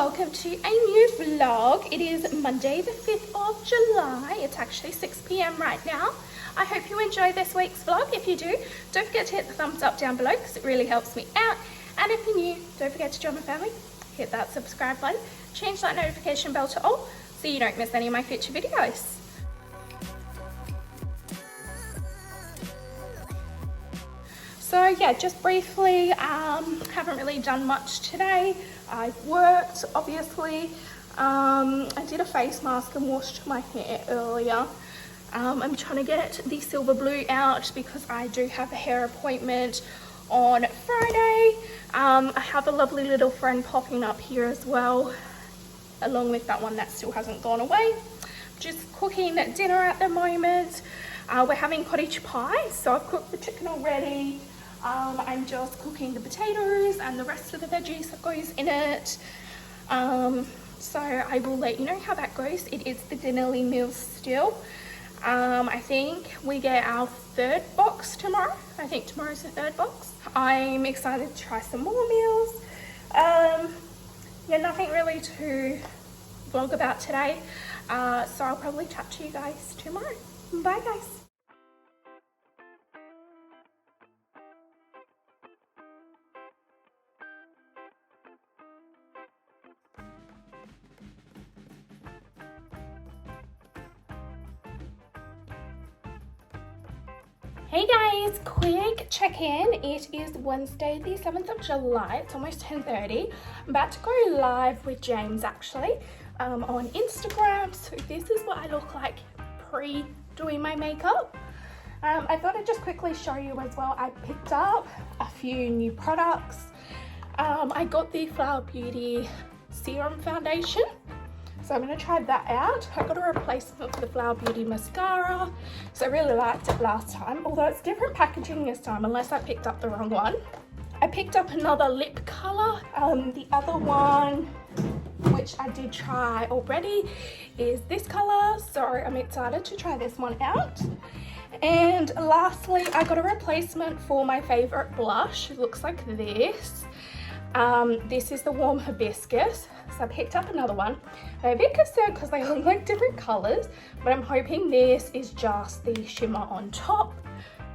welcome to a new vlog. It is Monday the 5th of July. It's actually 6 p.m. right now. I hope you enjoy this week's vlog. If you do, don't forget to hit the thumbs up down below because it really helps me out. And if you're new, don't forget to join my family. Hit that subscribe button, change that notification bell to all so you don't miss any of my future videos. So yeah, just briefly, haven't really done much today. I've worked, obviously. I did a face mask and washed my hair earlier. I'm trying to get the silver blue out because I do have a hair appointment on Friday. I have a lovely little friend popping up here as well, along with that one that still hasn't gone away. Just cooking dinner at the moment. We're having cottage pie, so I've cooked the chicken already. I'm just cooking the potatoes and the rest of the veggies that goes in it. So I will let you know how that goes. It is the dinnerly meal still. I think we get our third box tomorrow. I think tomorrow's the third box. I'm excited to try some more meals. Yeah, nothing really to vlog about today. So I'll probably chat to you guys tomorrow. Bye guys. Hey guys, quick check-in. It is Wednesday the 7th of July. It's almost 10:30. I'm about to go live with James actually on Instagram. So this is what I look like pre doing my makeup. I thought I'd just quickly show you as well. I picked up a few new products. I got the Flower Beauty Serum Foundation. So I'm going to try that out. I got a replacement for the Flower Beauty mascara. So I really liked it last time, although it's different packaging this time unless I picked up the wrong one. I picked up another lip colour. The other one, which I did try already, is this colour. So I'm excited to try this one out. And lastly, I got a replacement for my favourite blush. It looks like this. This is the Warm Hibiscus. So I picked up another one. I'm a bit concerned because they look like different colours, but I'm hoping this is just the shimmer on top.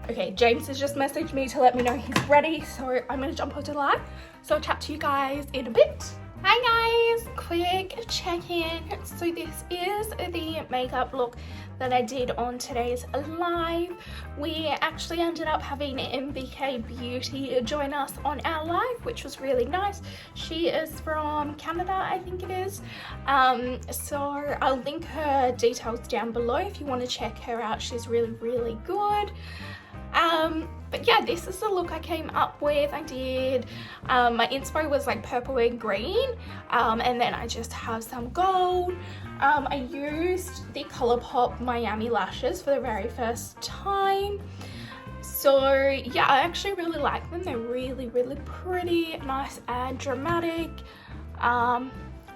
Okay, James has just messaged me to let me know he's ready, so I'm going to jump onto live. So I'll chat to you guys in a bit. Hi guys, quick check-in. So this is the makeup look that I did on today's live. We actually ended up having MBK Beauty join us on our live, which was really nice. She is from Canada, I think it is. So I'll link her details down below if you want to check her out. She's really good. But yeah, this is the look I came up with. I did, my inspo was like purple and green, and then I just have some gold. I used the Colourpop Miami lashes for the very first time. So yeah, I actually really like them. They're really pretty, nice and dramatic.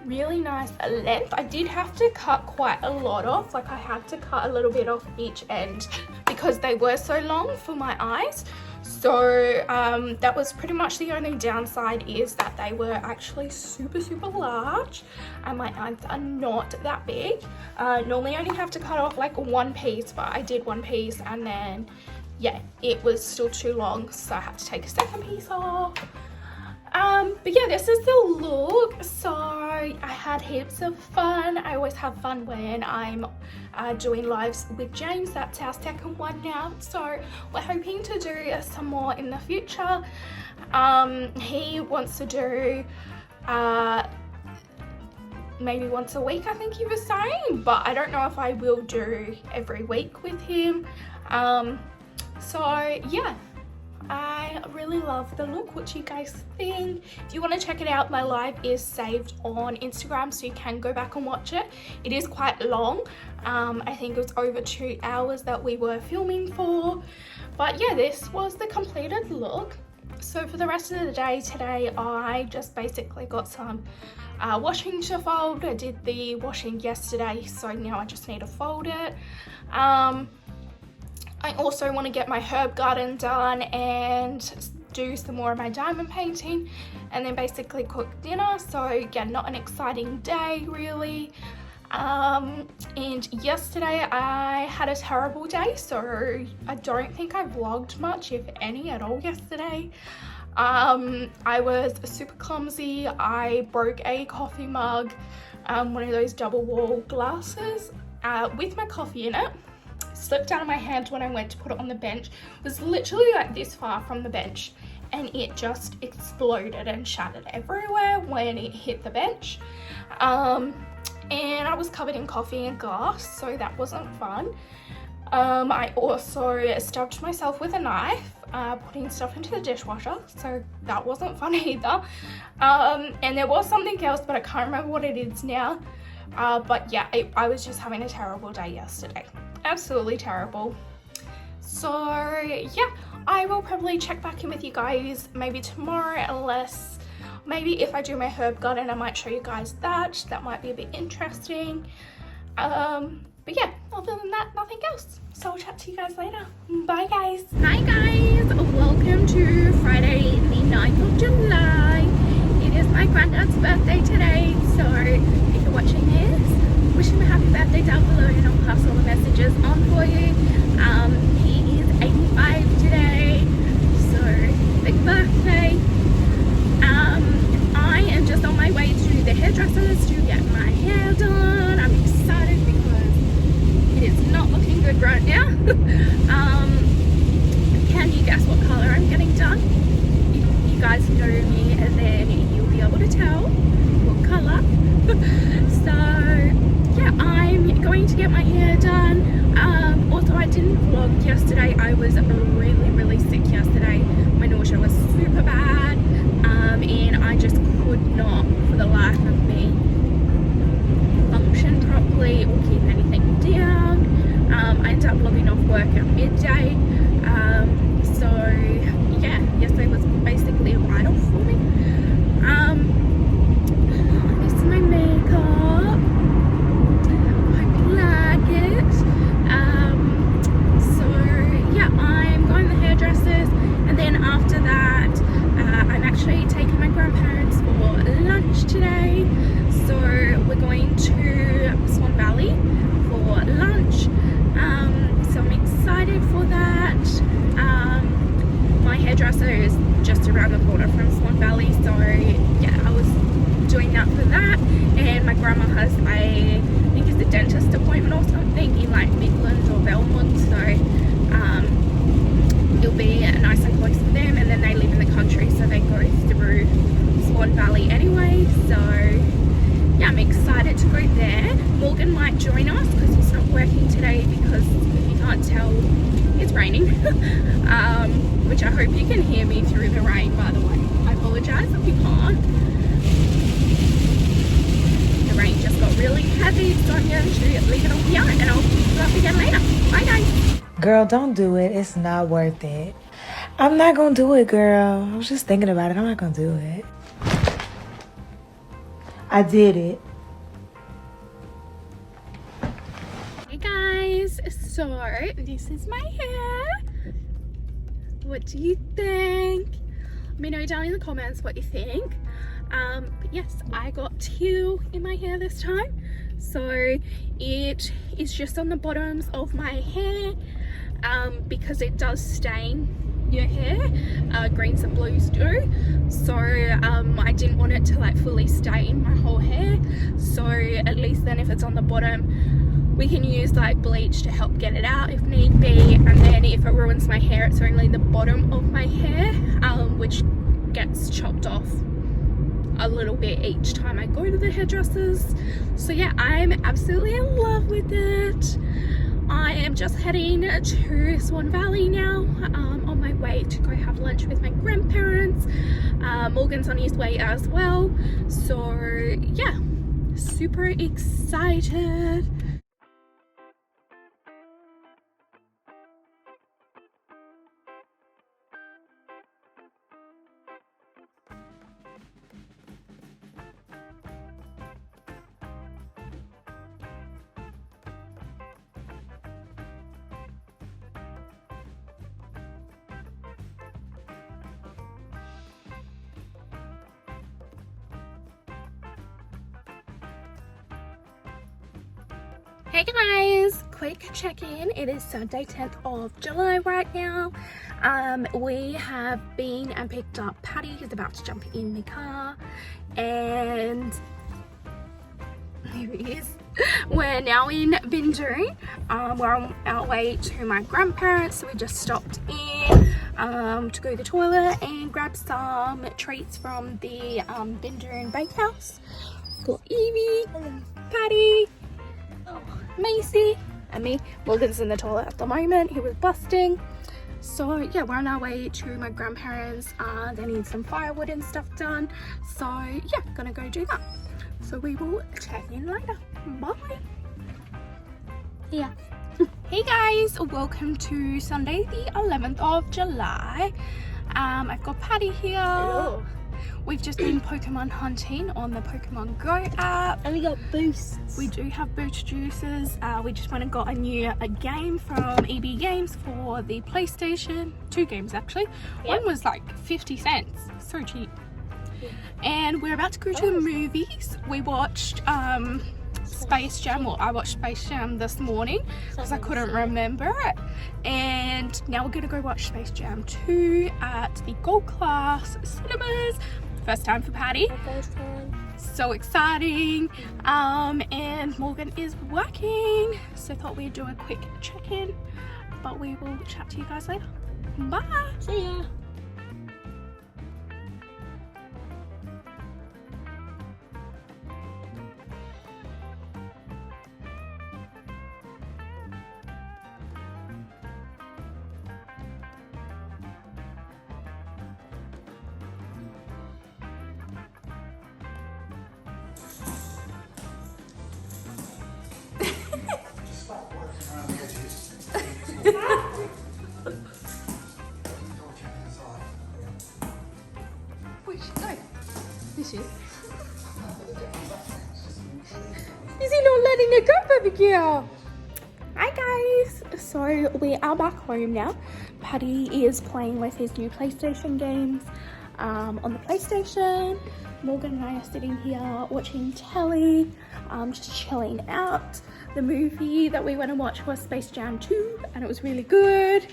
Really nice length. I did have to cut quite a lot off, like I had to cut a little bit off each end because they were so long for my eyes. So that was pretty much the only downside, is that they were actually super large and my eyes are not that big. Normally I only have to cut off like one piece, but I did one piece and then yeah, it was still too long, so I had to take a second piece off. But yeah, this is the look. So I had heaps of fun. I always have fun when I'm doing lives with James. That's our second one now, so we're hoping to do some more in the future. He wants to do maybe once a week, I think he was saying, but I don't know if I will do every week with him. So yeah, I really love the look. What do you guys think? If you want to check it out, my live is saved on Instagram, so you can go back and watch it. It is quite long. I think it was over 2 hours that we were filming for. But yeah, this was the completed look. So for the rest of the day today, I just basically got some washing to fold. I did the washing yesterday, so now I just need to fold it. I also want to get my herb garden done and do some more of my diamond painting, and then basically cook dinner. So yeah, not an exciting day really. And yesterday I had a terrible day, so I don't think I vlogged much, if any at all, yesterday. I was super clumsy. I broke a coffee mug, one of those double wall glasses, with my coffee in it. Slipped out of my hand when I went to put it on the bench. It was literally like this far from the bench, and it just exploded and shattered everywhere when it hit the bench. And I was covered in coffee and glass, so that wasn't fun. I also stabbed myself with a knife, putting stuff into the dishwasher, so that wasn't fun either. And there was something else, but I can't remember what it is now. But yeah, I was just having a terrible day yesterday. Absolutely terrible. So yeah, I will probably check back in with you guys maybe tomorrow, unless maybe if I do my herb garden I might show you guys that. That might be a bit interesting. But yeah, other than that, nothing else. So I'll chat to you guys later. Bye guys. Hi guys, welcome to Friday the 9th of July. It is my granddad's birthday today, so if you're watching this, wish him a happy birthday down below and I'll pass all the messages on for you. He is 85 today, so big birthday. I am just on my way to the hairdressers to get my hair done. I'm excited because it is not looking good right now. Can you guess what color I'm getting done? If you guys know me, and then you'll be able to tell what color. So yeah, I'm going to get my hair done. Also, I didn't vlog yesterday. I was really sick yesterday. My nausea was super bad, and I just could not for the life of me function properly or keep anything down. I ended up logging off work at midday. So yeah, yesterday was basically a write-off for me. This is my makeup. Hope you like it. So yeah, I'm going to the hairdressers, and then after that I'm actually taking my grandparents for lunch today. So we're going to Swan Valley for lunch. So I'm excited for that. My hairdresser is just around the corner from Swan Valley, so yeah, I was doing that for that. And my grandma has I think it's a dentist appointment or something in like Midland or Belmont, so it'll be nice and close for them. And then they live in the country, so they go through Swan Valley anyway. So yeah, I'm excited to go there. Morgan might join us because he's not working today, because if you can't tell, it's raining. Which I hope you can hear me through the rain, by the way. I apologise if you can't. The rain just got really heavy, so I'm going to leave it on here and I'll pick you up again later. Bye guys. Girl, don't do it. It's not worth it. I'm not gonna do it, girl. I was just thinking about it. I'm not gonna do it. I did it. Hey guys, so this is my hair. What do you think? Let me know down in the comments what you think. But yes, I got teal in my hair this time, so it is just on the bottoms of my hair, because it does stain your hair, greens and blues do. So I didn't want it to like fully stain my whole hair, so at least then if it's on the bottom we can use like bleach to help get it out if need be. And then if it ruins my hair, it's only the bottom of my hair, which gets chopped off a little bit each time I go to the hairdressers. So yeah, I'm absolutely in love with it. I am just heading to Swan Valley now, on my way to go have lunch with my grandparents. Morgan's on his way as well, so yeah, super excited. Hey guys, quick check-in. It is Sunday 10th of July right now. We have been and picked up Patty, who's about to jump in the car, and here he is. We're now in Bindoo. We're on our way to my grandparents, so we just stopped in to go to the toilet and grab some treats from the Bindoo Bakehouse for Evie, Patty, Macy, and me. Morgan's in the toilet at the moment. He was busting. So yeah, we're on our way to my grandparents. They need some firewood and stuff done. So yeah, gonna go do that. So we will check in later. Bye. Yeah. Hey guys, welcome to Sunday the 11th of July. I've got Patty here. Hello. We've just been Pokemon hunting on the Pokemon Go app. And we got boosts. We do have boost juices. We just went and got a game from EB Games for the PlayStation. 2 games actually. Yep. One was like 50 cents. So cheap. Yeah. And we're about to go to the movies. We watched Space Jam. Well, I watched Space Jam this morning because I couldn't remember it. And now we're going to go watch Space Jam 2 at the Gold Class Cinemas. First time for Patty. First time. So exciting. And Morgan is working, so thought we'd do a quick check-in, but we will chat to you guys later. Bye. See ya. This is. Is he not letting it go, baby girl? Hi guys. So we are back home now. Patty is playing with his new PlayStation games on the PlayStation. Morgan and I are sitting here watching telly, just chilling out. The movie that we went and watched was Space Jam 2, and it was really good.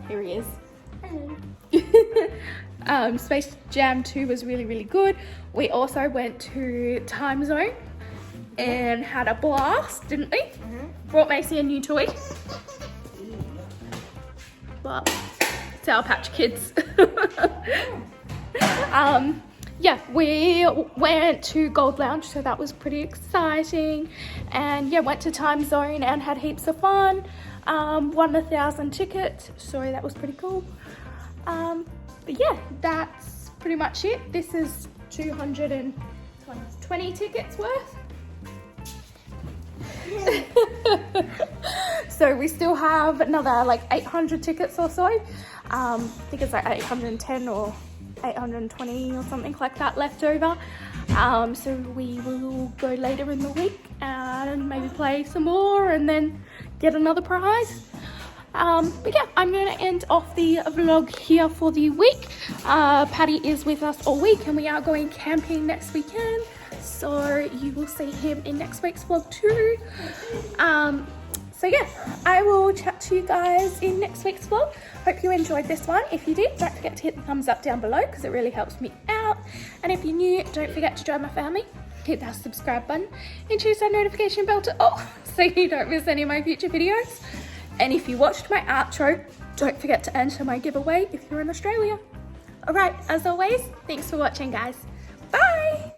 Here he is. Hello. Space Jam 2 was really good. We also went to Time Zone and had a blast, didn't we? Brought Macy a new toy. But Sour Patch Kids. Yeah, we went to Gold Lounge, so that was pretty exciting. And yeah, went to Time Zone and had heaps of fun. Won 1,000 tickets, so that was pretty cool. But yeah, that's pretty much it. This is 220 tickets worth. So we still have another like 800 tickets or so. I think it's like 810 or 820 or something like that left over. So we will go later in the week and maybe play some more and then get another prize. But yeah, I'm going to end off the vlog here for the week. Patty is with us all week and we are going camping next weekend. So you will see him in next week's vlog too. So yeah, I will chat to you guys in next week's vlog. Hope you enjoyed this one. If you did, don't forget to hit the thumbs up down below because it really helps me out. And if you're new, don't forget to join my family. Hit that subscribe button and choose that notification bell to all so you don't miss any of my future videos. And if you watched my outro, don't forget to enter my giveaway if you're in Australia. Alright, as always, thanks for watching guys. Bye!